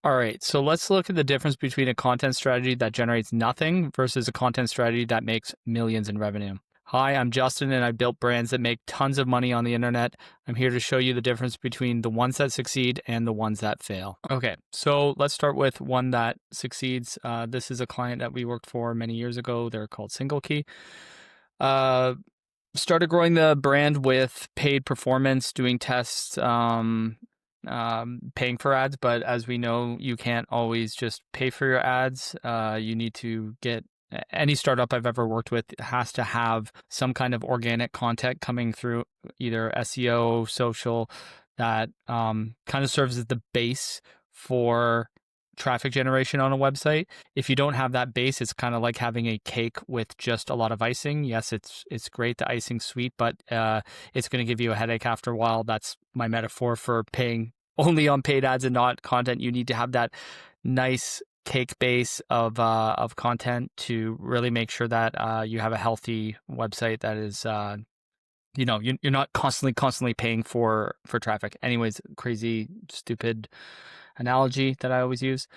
All right, so let's look at the difference between a content strategy that generates nothing versus a content strategy that makes millions in revenue. Hi, I'm Justin, and I built brands that make tons of money on the internet. I'm here to show you the difference between the ones that succeed and the ones that fail. Okay, so let's start with one that succeeds. This is a client that we worked for many years ago. They're called Single Key. Started growing the brand with paid performance, doing tests, paying for ads. But as we know, you can't always just pay for your ads. You need to get any startup I've ever worked with has to have some kind of organic content coming through either SEO, social, that kind of serves as the base for traffic generation on a website. If you don't have that base, it's kind of like having a cake with just a lot of icing. Yes, it's great, the icing's sweet, but it's going to give you a headache after a while. That's my metaphor for paying only on paid ads and not content. You need to have that nice cake base of content to really make sure that you have a healthy website that is you're not constantly paying for traffic. Anyways, crazy stupid analogy that I always use.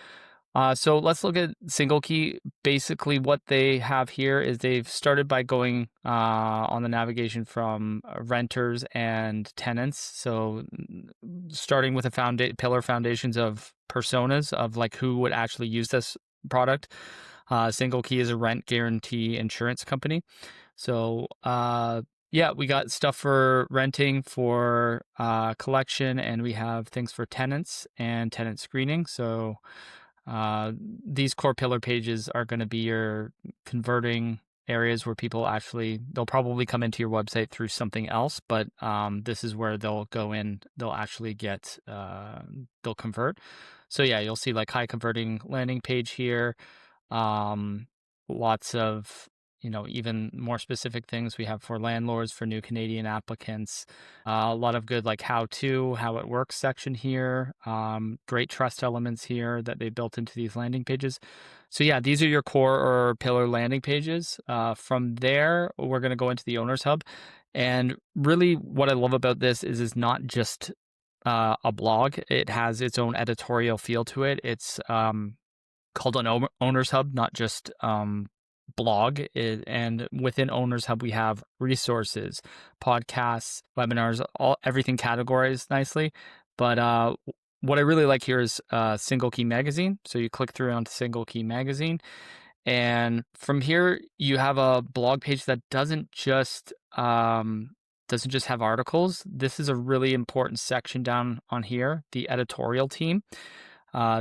So let's look at Single Key. Basically what they have here is they've started by going on the navigation from renters and tenants. So starting with a pillar foundations of personas of like who would actually use this product. Single Key is a rent guarantee insurance company. So yeah, we got stuff for renting, for collection, and we have things for tenants and tenant screening. So these core pillar pages are going to be your converting areas where people they'll probably come into your website through something else, but this is where they'll go in, they'll actually they'll convert. So yeah, you'll see like high converting landing page here. Lots of even more specific things we have for landlords, for new Canadian applicants. A lot of good like how it works section here. Great trust elements here that they built into these landing pages. So yeah, these are your core or pillar landing pages. From there, we're going to go into the Owner's Hub. And really what I love about this is it's not just a blog. It has its own editorial feel to it. It's called an Owner's Hub, not just blog. And within Owner's Hub we have resources, podcasts, webinars, everything categorized nicely. But what I really like here is Single Key Magazine. So you click through onto Single Key Magazine, and from here you have a blog page that doesn't just have articles. This is a really important section down on here, the editorial team.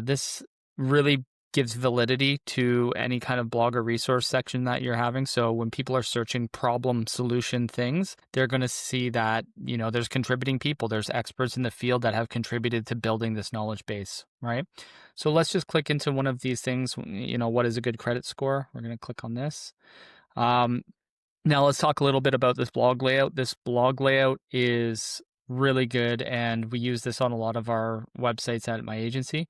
This really gives validity to any kind of blog or resource section that you're having. So when people are searching problem solution things, they're going to see that, there's contributing people, there's experts in the field that have contributed to building this knowledge base, right? So let's just click into one of these things. What is a good credit score? We're going to click on this. Now let's talk a little bit about this blog layout. This blog layout is really good, and we use this on a lot of our websites at my agency.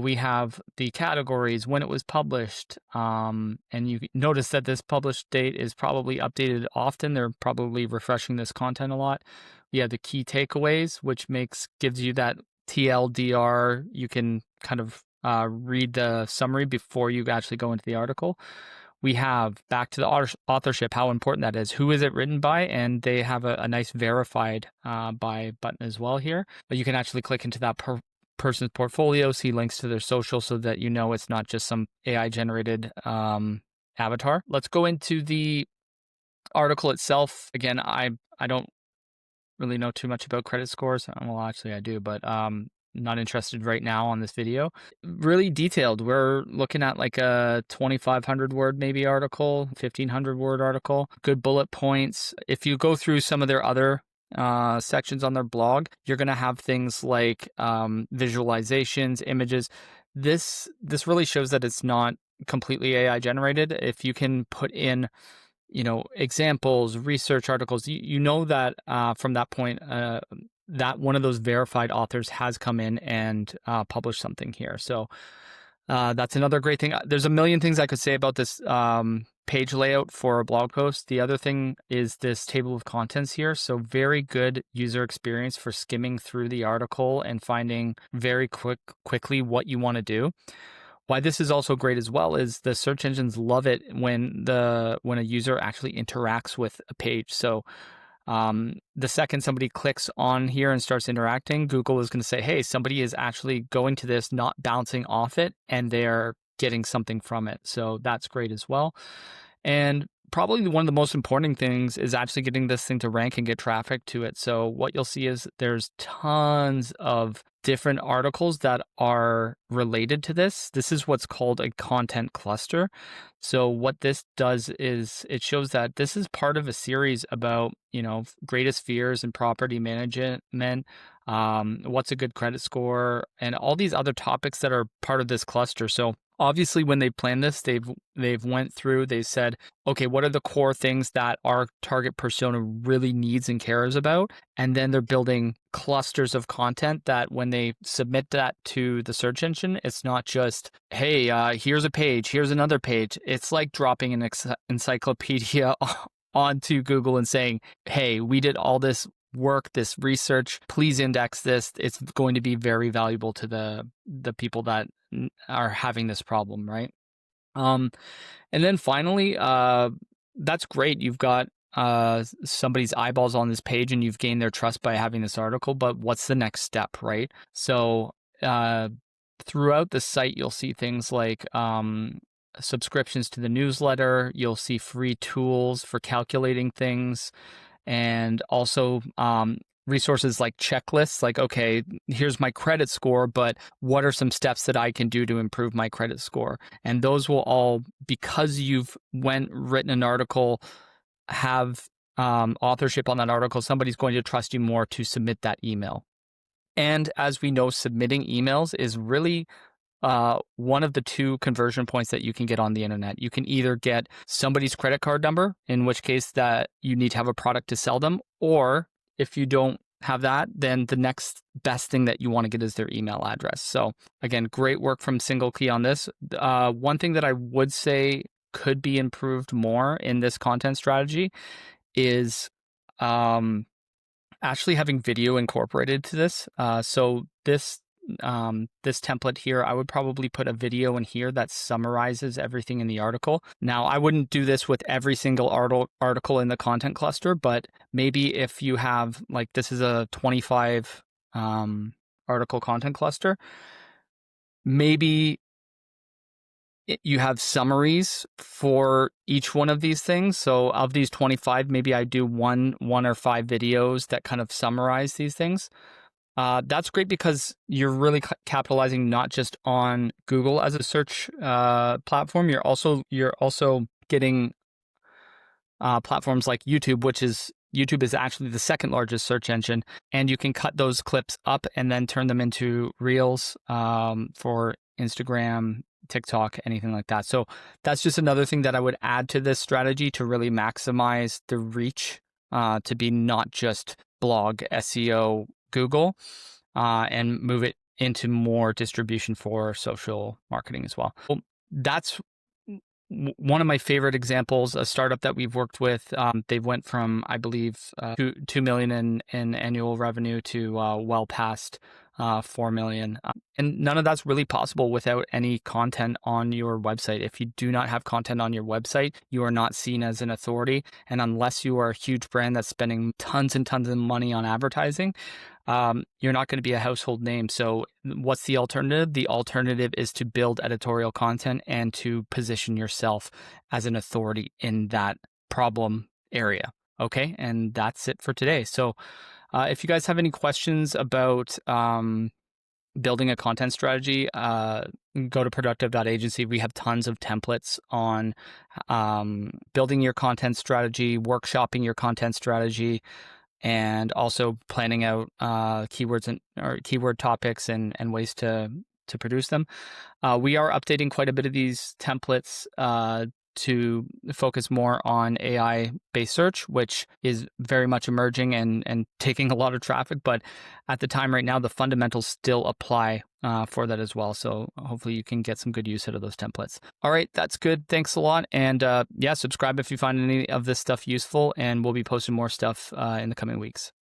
We have the categories, when it was published, and you notice that this published date is probably updated often. They're probably refreshing this content a lot. We have the key takeaways, which gives you that TLDR. You can kind of read the summary before you actually go into the article. We have back to the authorship, how important that is. Who is it written by? And they have a nice verified by button as well here. But you can actually click into that person's portfolio, see links to their social so that it's not just some AI generated avatar. Let's go into the article itself. Again, I don't really know too much about credit scores. Well, actually I do, but not interested right now on this video. Really detailed. We're looking at like a 2,500 word maybe article, 1,500 word article, good bullet points. If you go through some of their other sections on their blog, you're going to have things like visualizations, images. This really shows that it's not completely AI generated. If you can put in examples, research articles, that from that point that one of those verified authors has come in and published something here. So that's another great thing. There's a million things I could say about this page layout for a blog post. The other thing is this table of contents here. So very good user experience for skimming through the article and finding very quickly what you want to do. Why this is also great as well is the search engines love it when a user actually interacts with a page. So the second somebody clicks on here and starts interacting, Google is going to say, hey, somebody is actually going to this, not bouncing off it, and they're getting something from it. So that's great as well. And probably one of the most important things is actually getting this thing to rank and get traffic to it. So what you'll see is there's tons of different articles that are related to this. This is what's called a content cluster. So what this does is it shows that this is part of a series about, greatest fears in property management, what's a good credit score, and all these other topics that are part of this cluster. So obviously, when they planned this, they've went through, they said, okay, what are the core things that our target persona really needs and cares about? And then they're building clusters of content that when they submit that to the search engine, it's not just, hey, here's a page, here's another page. It's like dropping an encyclopedia onto Google and saying, hey, we did all this work, this research, please index this. It's going to be very valuable to the people that are having this problem, right? And then finally, that's great. You've got somebody's eyeballs on this page and you've gained their trust by having this article, but what's the next step, right? So throughout the site, you'll see things like subscriptions to the newsletter. You'll see free tools for calculating things, and also resources like checklists, like, okay, here's my credit score, but what are some steps that I can do to improve my credit score? And those will all, because you've written an article, have authorship on that article, somebody's going to trust you more to submit that email. And as we know, submitting emails is really one of the two conversion points that you can get on the internet. You can either get somebody's credit card number, in which case that you need to have a product to sell them, or if you don't have that, then the next best thing that you want to get is their email address. So again, great work from Single Key on this. One thing that I would say could be improved more in this content strategy is actually having video incorporated to this. So this template here, I would probably put a video in here that summarizes everything in the article. Now, I wouldn't do this with every single article in the content cluster, but maybe if you have, like, this is a 25 article content cluster, maybe you have summaries for each one of these things. So of these 25, maybe I do one or 5 videos that kind of summarize these things. That's great because you're really capitalizing not just on Google as a search platform. You're also getting platforms like YouTube, YouTube is actually the second largest search engine, and you can cut those clips up and then turn them into reels for Instagram, TikTok, anything like that. So that's just another thing that I would add to this strategy to really maximize the reach, to be not just blog, SEO, Google, and move it into more distribution for social marketing as well. That's one of my favorite examples, a startup that we've worked with. They went from, I believe, 2 million in annual revenue to well past 4 million. And none of that's really possible without any content on your website. If you do not have content on your website, you are not seen as an authority. And unless you are a huge brand that's spending tons and tons of money on advertising, you're not going to be a household name. So what's the alternative? The alternative is to build editorial content and to position yourself as an authority in that problem area. Okay. And that's it for today. So if you guys have any questions about building a content strategy, go to productive.agency. We have tons of templates on building your content strategy, workshopping your content strategy, and also planning out keywords or keyword topics and ways to produce them. We are updating quite a bit of these templates to focus more on AI-based search, which is very much emerging and taking a lot of traffic. But at the time right now, the fundamentals still apply for that as well. So hopefully you can get some good use out of those templates. All right, that's good. Thanks a lot. And yeah, subscribe if you find any of this stuff useful, and we'll be posting more stuff in the coming weeks.